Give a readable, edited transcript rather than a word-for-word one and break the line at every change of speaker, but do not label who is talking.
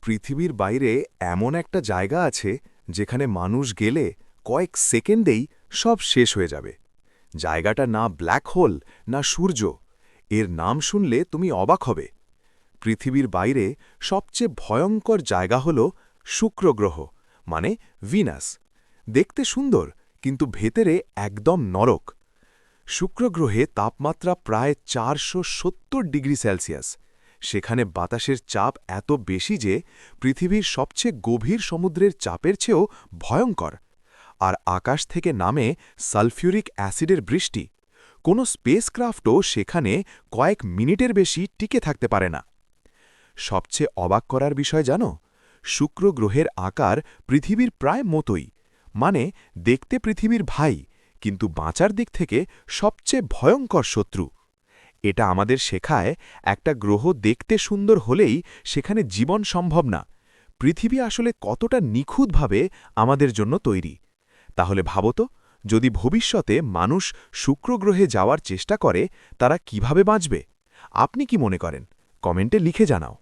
পৃথিবীর বাইরে এমন একটা জায়গা আছে যেখানে মানুষ গেলে কয়েক সেকেন্ডেই সব শেষ হয়ে যাবে। জায়গাটা না ব্ল্যাক হোল না সূর্য, এর নাম শুনলে তুমি অবাক হবে। পৃথিবীর বাইরে সবচেয়ে ভয়ঙ্কর জায়গা হল শুক্র গ্রহ, মানে ভিনাস। দেখতে সুন্দর, কিন্তু ভেতরে একদম নরক। শুক্র গ্রহে তাপমাত্রা প্রায় 470 ডিগ্রি সেলসিয়াস। সেখানে বাতাসের চাপ এত বেশি যে পৃথিবীর সবচেয়ে গভীর সমুদ্রের চাপের চেয়েও ভয়ঙ্কর। আর আকাশ থেকে নামে সালফিউরিক অ্যাসিডের বৃষ্টি। কোনো স্পেসক্রাফটও সেখানে কয়েক মিনিটের বেশি টিকে থাকতে পারে না। সবচেয়ে অবাক করার বিষয় জানো, শুক্র গ্রহের আকার পৃথিবীর প্রায় মতোই, মানে দেখতে পৃথিবীর ভাই, কিন্তু বাঁচার দিক থেকে সবচেয়ে ভয়ঙ্কর শত্রু। এটা আমাদের শেখায়, একটা গ্রহ দেখতে সুন্দর হলেই সেখানে জীবন সম্ভব না। পৃথিবী আসলে কতটা নিখুঁতভাবে আমাদের জন্য তৈরি। তাহলে ভাবো তো, যদি ভবিষ্যতে মানুষ শুক্র গ্রহে যাওয়ার চেষ্টা করে, তারা কিভাবে বাঁচবে? আপনি কি মনে করেন? কমেন্টে লিখে জানাও।